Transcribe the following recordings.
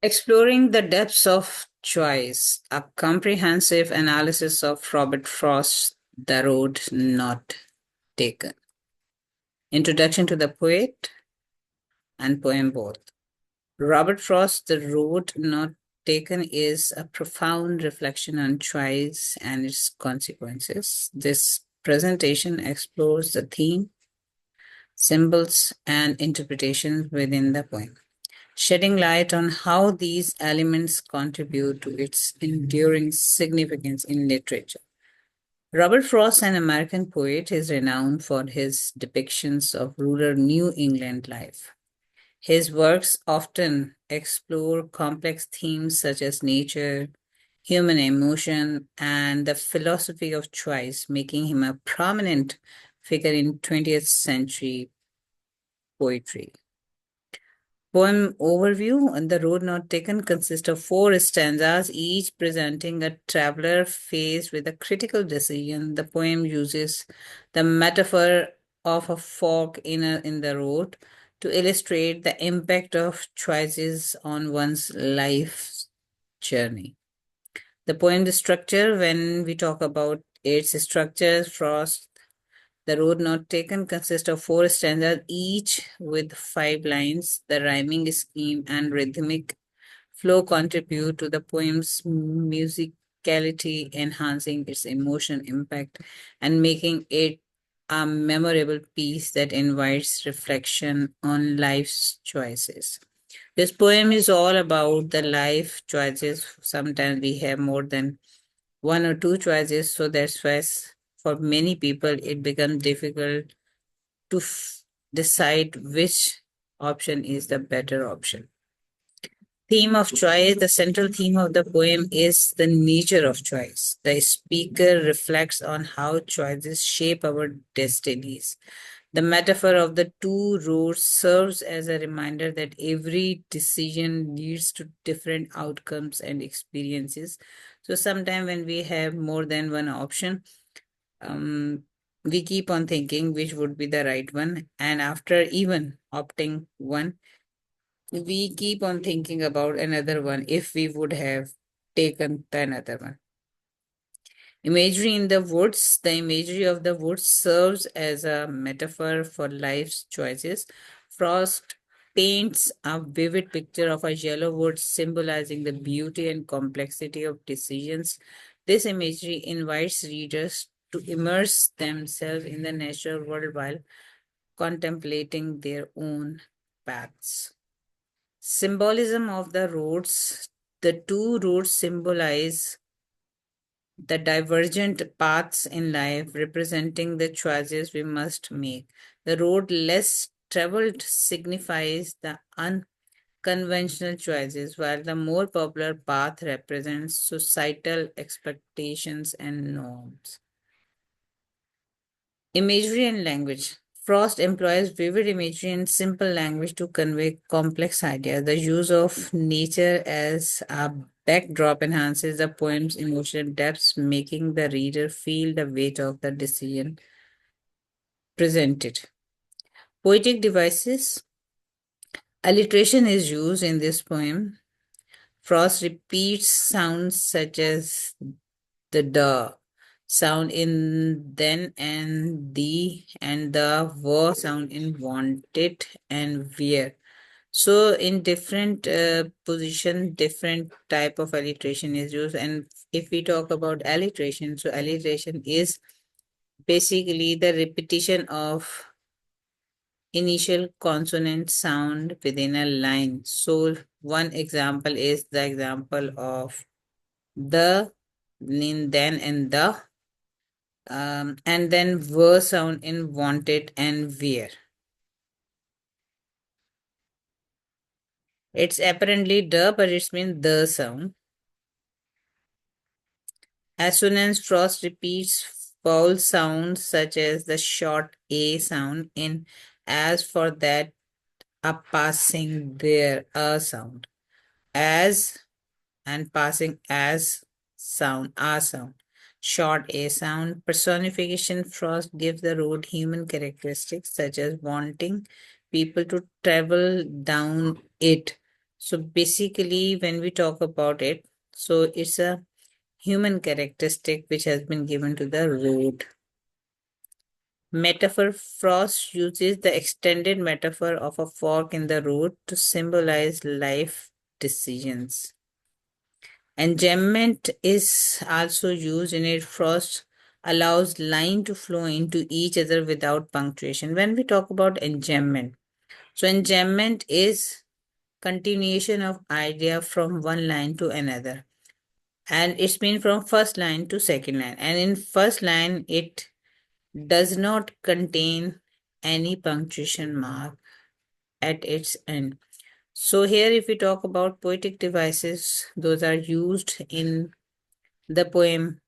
Exploring the Depths of Choice, a comprehensive analysis of Robert Frost's The Road Not Taken. Introduction to the poet and poem both. Robert Frost's The Road Not Taken is a profound reflection on choice and its consequences. This presentation explores the theme, symbols, and interpretations within the poem, shedding light on how these elements contribute to its enduring significance in literature. Robert Frost, an American poet, is renowned for his depictions of rural New England life. His works often explore complex themes such as nature, human emotion, and the philosophy of choice, making him a prominent figure in 20th century poetry. Poem overview. On the Road Not Taken consists of four stanzas, each presenting a traveler faced with a critical decision. The poem uses the metaphor of a fork in the road to illustrate the impact of choices on one's life journey. The poem's structure, when we talk about its structure, Frost the Road Not Taken consists of four stanzas, each with five lines. The rhyming scheme and rhythmic flow contribute to the poem's musicality, enhancing its emotion impact and making it a memorable piece that invites reflection on life's choices. This poem is all about the life choices. Sometimes we have more than one or two choices, so that's why for many people it becomes difficult to decide which option is the better option. Theme of choice. The central theme of the poem is the nature of choice. The speaker reflects on how choices shape our destinies. The metaphor of the two roads serves as a reminder that every decision leads to different outcomes and experiences. So, sometimes when we have more than one option, um, we keep on thinking which would be the right one. And after even opting one, we keep on thinking about another one if we would have taken the another one. Imagery in the woods. The imagery of the woods serves as a metaphor for life's choices. Frost paints a vivid picture of a yellow wood symbolizing the beauty and complexity of decisions. This imagery invites readers to immerse themselves in the natural world while contemplating their own paths. Symbolism of the roads. The two roads symbolize the divergent paths in life, representing the choices we must make. The road less traveled signifies the unconventional choices, while the more popular path represents societal expectations and norms. Imagery and language. Frost employs vivid imagery and simple language to convey complex ideas. The use of nature as a backdrop enhances the poem's emotional depth, making the reader feel the weight of the decision presented. Poetic devices. Alliteration is used in this poem. Frost repeats sounds such as the duh sound in then and the were sound in wanted and where. So in different position, different type of alliteration is used. And if we talk about alliteration, so alliteration is basically the repetition of initial consonant sound within a line. So one example is the example of the, then and the, and then were sound in wanted and where. It's apparently the, but it's mean the sound. Assonance Frost repeats vowel sounds such as the short A sound in as for that, a passing there, a sound. As and passing as sound, a sound. Short A sound. Personification Frost gives the road human characteristics such as wanting people to travel down it. So basically, when we talk about it, so it's a human characteristic which has been given to the road. Metaphor Frost uses the extended metaphor of a fork in the road to symbolize life decisions. Enjambment is also used in it. Frost allows line to flow into each other without punctuation. When we talk about enjambment, so enjambment is continuation of idea from one line to another, and it's been from first line to second line, and in first line it does not contain any punctuation mark at its end. So here if we talk about poetic devices, those are used in the poem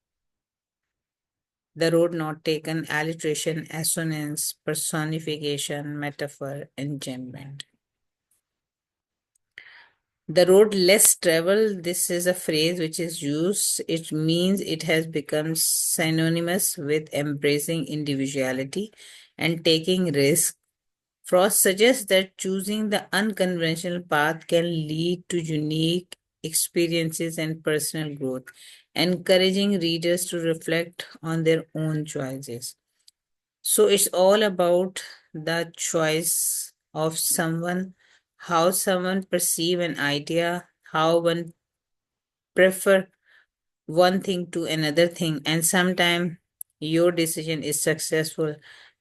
The Road Not Taken: alliteration, assonance, personification, metaphor, enjambment. The road less traveled, this is a phrase which is used. It means it has become synonymous with embracing individuality and taking risks. Frost suggests that choosing the unconventional path can lead to unique experiences and personal growth, encouraging readers to reflect on their own choices. So it's all about the choice of someone, how someone perceive an idea, how one prefer one thing to another thing, and sometimes your decision is successful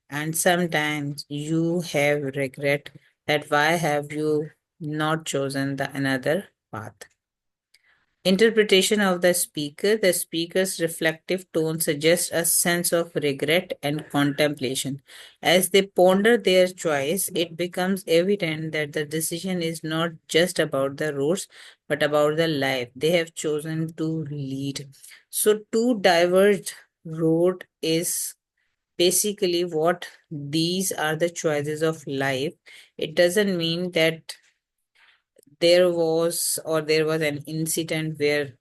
and sometimes you have regret that why have you not chosen the another path. Interpretation of the speaker's reflective tone suggests a sense of regret and contemplation. As they ponder their choice, it becomes evident that the decision is not just about the roads, but about the life they have chosen to lead. So, to diverge road is basically what these are the choices of life. It doesn't mean that there was an incident where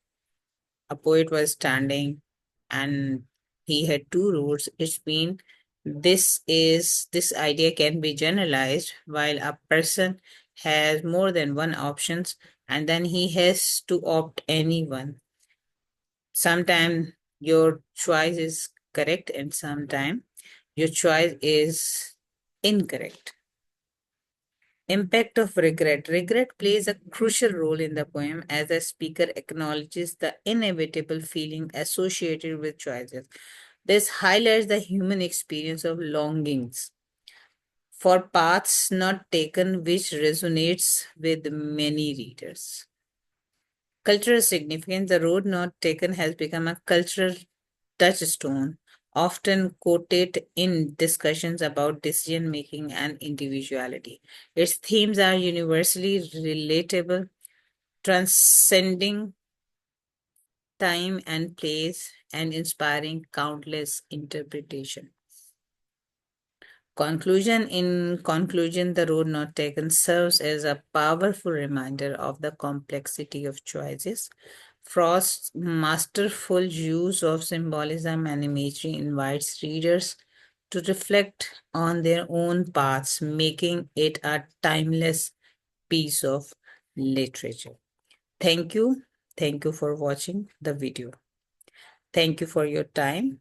a poet was standing and he had two routes. It's been this idea can be generalized while a person has more than one options and then he has to opt any one. Sometimes your choice is correct and sometimes your choice is incorrect. Impact of regret. Regret plays a crucial role in the poem as the speaker acknowledges the inevitable feeling associated with choices. This highlights the human experience of longings for paths not taken, which resonates with many readers. Cultural significance. The road not taken has become a cultural touchstone, often quoted in discussions about decision making and individuality. Its themes are universally relatable, transcending time and place, and inspiring countless interpretation. In conclusion, The Road Not Taken serves as a powerful reminder of the complexity of choices. Frost's masterful use of symbolism and imagery invites readers to reflect on their own paths, making it a timeless piece of literature. Thank you. Thank you for watching the video. Thank you for your time.